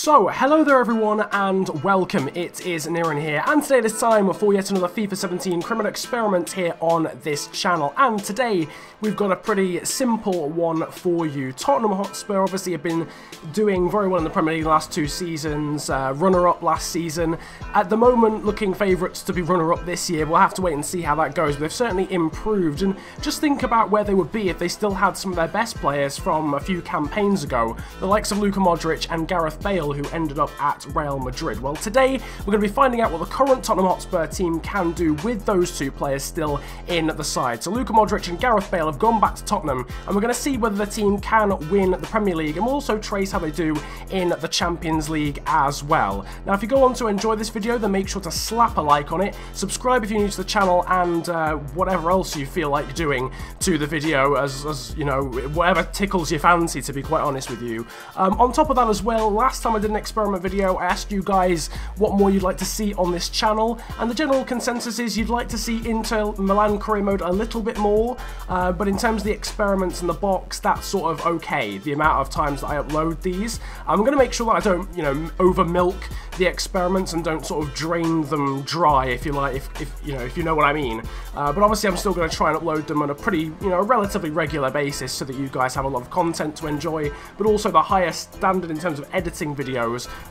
So, hello there everyone and welcome, it is Niran here, and today it is time for yet another FIFA 17 criminal experiment here on this channel, and today we've got a pretty simple one for you. Tottenham Hotspur obviously have been doing very well in the Premier League the last two seasons, runner-up last season, at the moment looking favourites to be runner-up this year. We'll have to wait and see how that goes, but they've certainly improved, and just think about where they would be if they still had some of their best players from a few campaigns ago, the likes of Luka Modric and Gareth Bale, who ended up at Real Madrid. Well, today we're going to be finding out what the current Tottenham Hotspur team can do with those two players still in the side. So Luka Modric and Gareth Bale have gone back to Tottenham, and we're going to see whether the team can win the Premier League, and we'll also trace how they do in the Champions League as well. Now, if you go on to enjoy this video, then make sure to slap a like on it, subscribe if you're new to the channel, and whatever else you feel like doing to the video, as you know, whatever tickles your fancy, to be quite honest with you. On top of that as well, last time I did an experiment video, I asked you guys what more you'd like to see on this channel, and the general consensus is you'd like to see Inter Milan career mode a little bit more, but in terms of the experiments in the box, that's sort of okay, the amount of times that I upload these. I'm going to make sure that I don't, you know, over milk the experiments and don't sort of drain them dry, if you like, if you know what I mean. But obviously I'm still going to try and upload them on a pretty, you know, relatively regular basis so that you guys have a lot of content to enjoy, but also the highest standard in terms of editing videos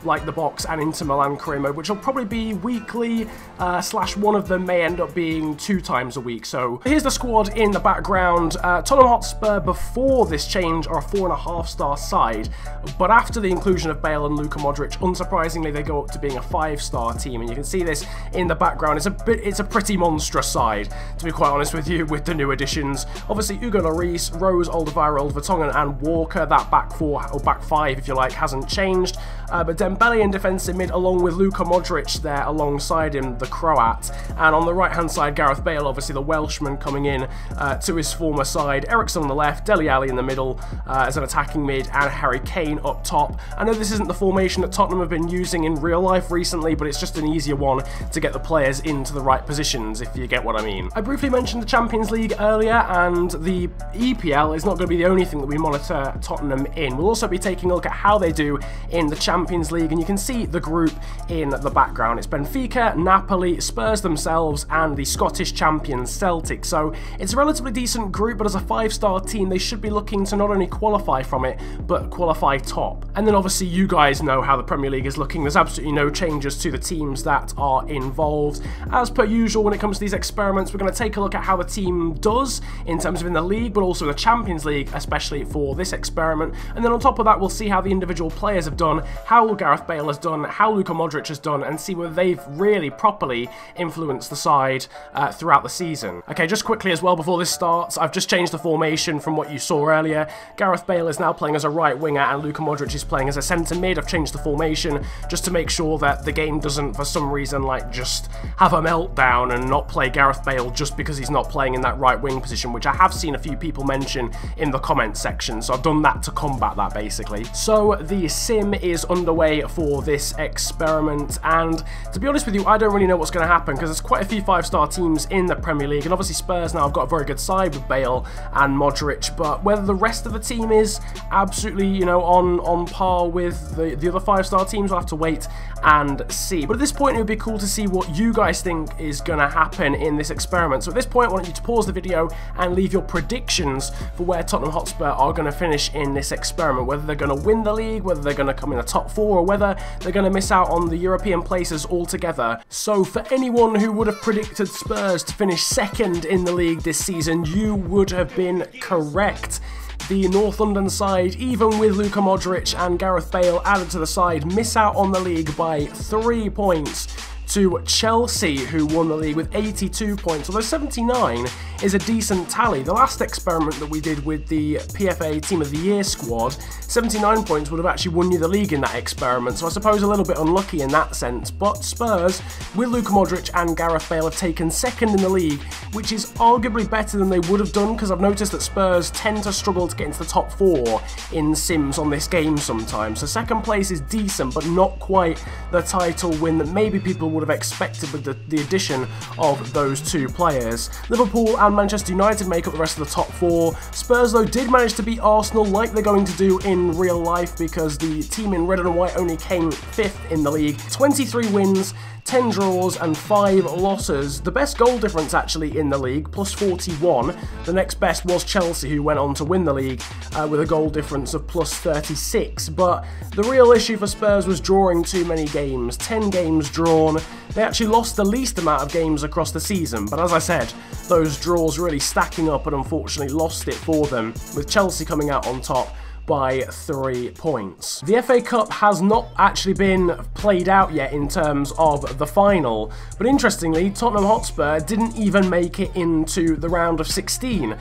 like the box and Inter Milan career mode, which will probably be weekly, slash one of them may end up being 2 times a week. So here's the squad in the background. Tottenham Hotspur before this change are a 4.5-star side, but after the inclusion of Bale and Luka Modric, unsurprisingly they go up to being a 5-star team, and you can see this in the background. It's a pretty monstrous side, to be quite honest with you, with the new additions. Obviously Hugo Lloris, Rose, Alderweireld, Vertonghen and Walker, that back 4 or back 5 if you like hasn't changed, but Dembele in defensive mid along with Luka Modric there alongside him, the Croat, and on the right hand side Gareth Bale, obviously the Welshman, coming in to his former side, Eriksen on the left, Dele Alli in the middle as an attacking mid, and Harry Kane up top. I know this isn't the formation that Tottenham have been using in real life recently, but it's just an easier one to get the players into the right positions, if you get what I mean. I briefly mentioned the Champions League earlier, and the EPL is not going to be the only thing that we monitor Tottenham in. We'll also be taking a look at how they do in the Champions League, and you can see the group in the background. It's Benfica, Napoli, Spurs themselves, and the Scottish champions Celtic. So it's a relatively decent group, but as a 5-star team they should be looking to not only qualify from it, but qualify top. And then obviously you guys know how the Premier League is looking. There's absolutely no changes to the teams that are involved. As per usual, when it comes to these experiments, we're going to take a look at how the team does in terms of in the league, but also the Champions League, especially for this experiment. And then on top of that, we'll see how the individual players have done, how Gareth Bale has done, how Luka Modric has done, and see whether they've really properly influenced the side throughout the season. Okay, just quickly as well before this starts, I've just changed the formation from what you saw earlier. Gareth Bale is now playing as a right winger and Luka Modric is playing as a centre mid. I've changed the formation just to make sure that the game doesn't for some reason like just have a meltdown and not play Gareth Bale just because he's not playing in that right wing position, which I have seen a few people mention in the comment section, so I've done that to combat that basically. So the sim is underway for this experiment, and to be honest with you, I don't really know what's going to happen because there's quite a few 5-star teams in the Premier League, and obviously Spurs now have got a very good side with Bale and Modric, but whether the rest of the team is absolutely, you know, on par with the other 5-star teams, we'll have to wait and see. But at this point it would be cool to see what you guys think is going to happen in this experiment. So at this point I want you to pause the video and leave your predictions for where Tottenham Hotspur are going to finish in this experiment, whether they're going to win the league, whether they're going to come in the top 4, or whether they're going to miss out on the European places altogether. So for anyone who would have predicted Spurs to finish 2nd in the league this season, you would have been correct. The North London side, even with Luka Modric and Gareth Bale added to the side, miss out on the league by 3 points to Chelsea, who won the league with 82 points, although 79 is a decent tally. The last experiment that we did with the PFA Team of the Year squad, 79 points would have actually won you the league in that experiment, so I suppose a little bit unlucky in that sense. But Spurs, with Luka Modric and Gareth Bale, have taken 2nd in the league, which is arguably better than they would have done, because I've noticed that Spurs tend to struggle to get into the top 4 in sims on this game sometimes. So 2nd place is decent, but not quite the title win that maybe people would would have expected with the addition of those two players. Liverpool and Manchester United make up the rest of the top four. Spurs, though, did manage to beat Arsenal like they're going to do in real life, because the team in red and white only came 5th in the league. 23 wins, 10 draws and 5 losses. The best goal difference actually in the league, plus 41. The next best was Chelsea, who went on to win the league with a goal difference of plus 36. But the real issue for Spurs was drawing too many games. 10 games drawn. They actually lost the least amount of games across the season, but as I said, those draws really stacking up and unfortunately lost it for them, with Chelsea coming out on top by 3 points. The FA Cup has not actually been played out yet in terms of the final, but interestingly, Tottenham Hotspur didn't even make it into the round of 16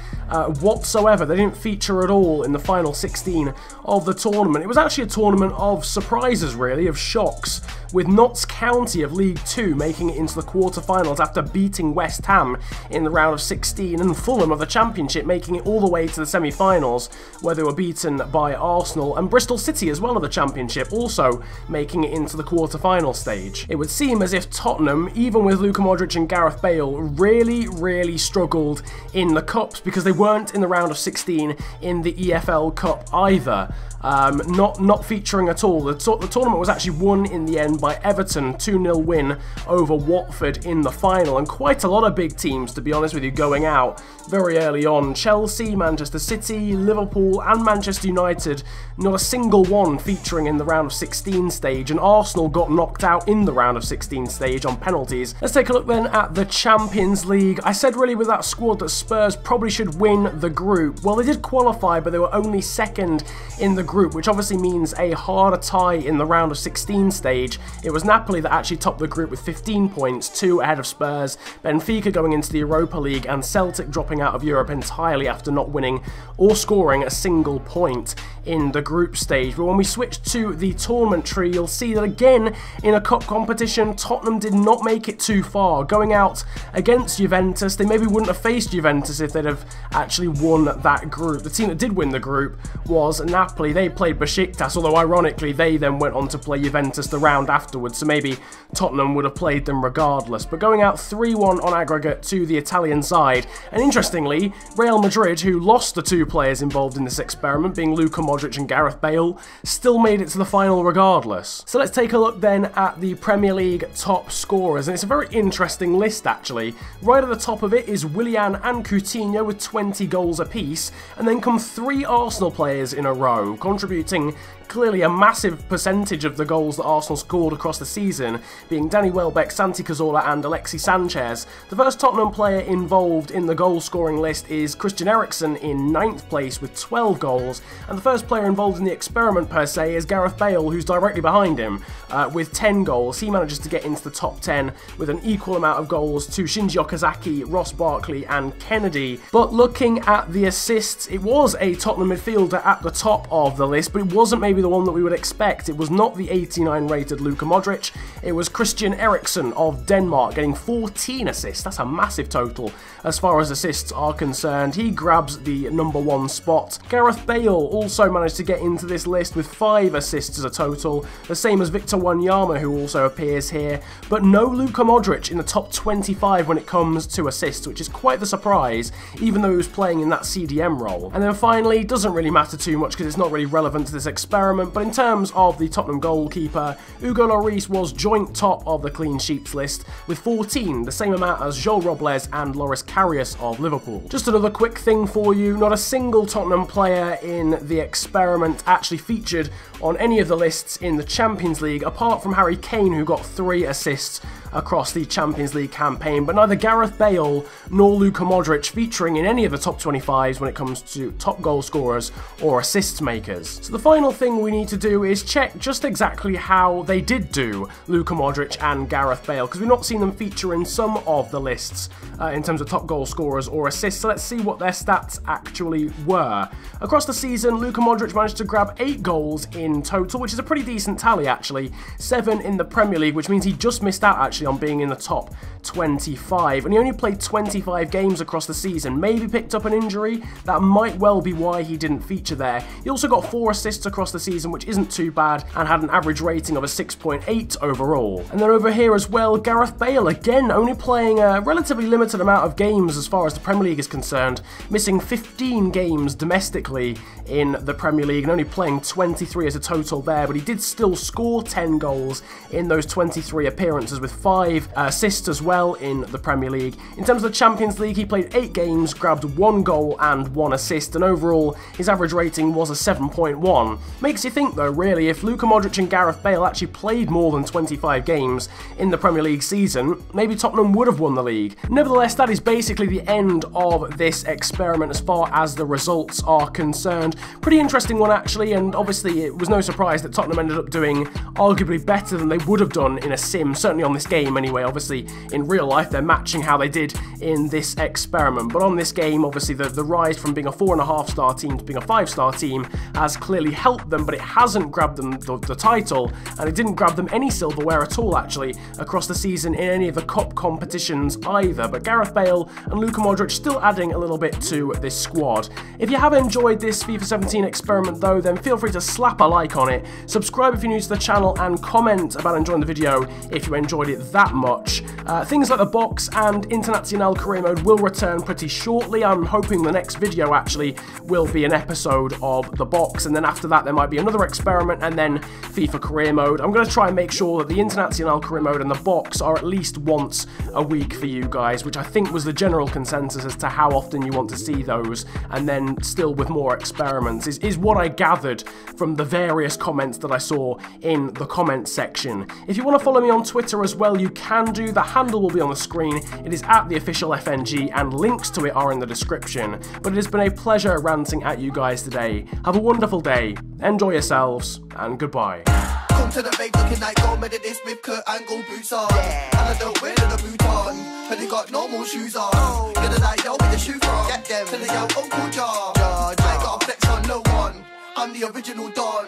whatsoever. They didn't feature at all in the final 16 of the tournament. It was actually a tournament of surprises, really, of shocks, with Notts County of League 2 making it into the quarter-finals after beating West Ham in the round of 16, and Fulham of the Championship making it all the way to the semi-finals, where they were beaten by Arsenal, and Bristol City as well of the Championship also making it into the quarter-final stage. It would seem as if Tottenham, even with Luka Modric and Gareth Bale, really struggled in the cups, because they weren't in the round of 16 in the EFL Cup either. Not featuring at all. The tournament was actually won in the end by Everton, 2-0 win over Watford in the final, and quite a lot of big teams, to be honest with you, going out very early on. Chelsea, Manchester City, Liverpool and Manchester United, not a single one featuring in the round of 16 stage, and Arsenal got knocked out in the round of 16 stage on penalties. Let's take a look then at the Champions League. I said really with that squad that Spurs probably should win the group. Well, they did qualify, but they were only second in the group, which obviously means a harder tie in the round of 16 stage. It was Napoli that actually topped the group with 15 points, 2 ahead of Spurs, Benfica going into the Europa League, and Celtic dropping out of Europe entirely after not winning or scoring a single point in the group stage. But when we switch to the tournament tree, you'll see that again in a cup competition, Tottenham did not make it too far. Going out against Juventus, they maybe wouldn't have faced Juventus if they'd have actually won that group. The team that did win the group was Napoli. They played Besiktas, although ironically they then went on to play Juventus the round afterwards, so maybe Tottenham would have played them regardless. But going out 3-1 on aggregate to the Italian side, and interestingly, Real Madrid, who lost the 2 players involved in this experiment, being Luka Modric and Gareth Bale, still made it to the final regardless. So let's take a look then at the Premier League top scorers, and it's a very interesting list actually. Right at the top of it is Willian and Coutinho with 20 goals apiece, and then come 3 Arsenal players in a row, contributing clearly a massive percentage of the goals that Arsenal scored across the season, being Danny Welbeck, Santi Cazorla and Alexis Sanchez. The first Tottenham player involved in the goal scoring list is Christian Eriksen in 9th place with 12 goals, and the first player involved in the experiment per se is Gareth Bale, who's directly behind him with 10 goals. He manages to get into the top 10 with an equal amount of goals to Shinji Okazaki, Ross Barkley and Kennedy. But looking at the assists, it was a Tottenham midfielder at the top of the list, but it wasn't maybe the one that we would expect. It was not the 89 rated Luka Modric, it was Christian Eriksen of Denmark getting 14 assists. That's a massive total as far as assists are concerned. He grabs the #1 spot. Gareth Bale also managed to get into this list with 5 assists as a total, the same as Victor Wanyama, who also appears here, but no Luka Modric in the top 25 when it comes to assists, which is quite the surprise, even though he was playing in that CDM role. And then finally, doesn't really matter too much because it's not really relevant to this experiment, but in terms of the Tottenham goalkeeper, Hugo Lloris was joint top of the clean sheets list with 14, the same amount as Joel Robles and Loris Karius of Liverpool. Just another quick thing for you, not a single Tottenham player in the experiment actually featured on any of the lists in the Champions League, apart from Harry Kane, who got 3 assists across the Champions League campaign, but neither Gareth Bale nor Luka Modric featuring in any of the top 25s when it comes to top goal scorers or assist makers. So the final thing we need to do is check just exactly how they did do, Luka Modric and Gareth Bale, because we've not seen them feature in some of the lists in terms of top goal scorers or assists, so let's see what their stats actually were. Across the season, Luka Modric managed to grab 8 goals in total, which is a pretty decent tally actually. 7 in the Premier League, which means he just missed out actually on being in the top 25, and he only played 25 games across the season. Maybe picked up an injury, that might well be why he didn't feature there. He also got 4 assists across the season, which isn't too bad, and had an average rating of a 6.8 overall. And then over here as well, Gareth Bale, again only playing a relatively limited amount of games as far as the Premier League is concerned, missing 15 games domestically in the Premier League and only playing 23 as a total there, but he did still score 10 goals in those 23 appearances with 5 assists as well in the Premier League. In terms of the Champions League, he played 8 games, grabbed 1 goal and 1 assist, and overall his average rating was a 7.1. Makes you think though, really, if Luka Modric and Gareth Bale actually played more than 25 games in the Premier League season, maybe Tottenham would have won the league. Nevertheless, that is basically the end of this experiment as far as the results are concerned. Pretty interesting one actually, and obviously it was no surprise that Tottenham ended up doing arguably better than they would have done in a sim, certainly on this game anyway. Obviously in real life they're matching how they did in this experiment, but on this game obviously the rise from being a 4.5 star team to being a 5-star team has clearly helped them, but it hasn't grabbed them the title, and it didn't grab them any silverware at all actually across the season in any of the cup competitions either. But Gareth Bale and Luka Modric still adding a little bit to this squad. If you have enjoyed this FIFA 17 experiment though, then feel free to slap a like on it, subscribe if you're new to the channel, and comment about enjoying the video if you enjoyed it that much. Things like the box and International Career Mode will return pretty shortly. I'm hoping the next video actually will be an episode of the box, and then after that there might be another experiment and then FIFA Career Mode. I'm going to try and make sure that the International Career Mode and the box are at least once a week for you guys, which I think was the general consensus as to how often you want to see those, and then still with more experiments is what I gathered from the various comments that I saw in the comments section. If you want to follow me on Twitter as well, you can do. The handle will be on the screen. It is at the official FNG, and links to it are in the description. But it has been a pleasure ranting at you guys today. Have a wonderful day, enjoy yourselves, and goodbye. Come to the vape looking like gold medalist with Kurt Angle boots on. And I don't wear the boot on, but they got normal shoes on. You're the like, yo, with the shoe from. Get them to the yo, Uncle Jar. I ain't got a flex on no one, I'm the original Don.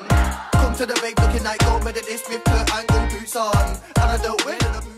Come to the vape looking like gold medalist with Kurt Angle boots on. And I don't wear the boot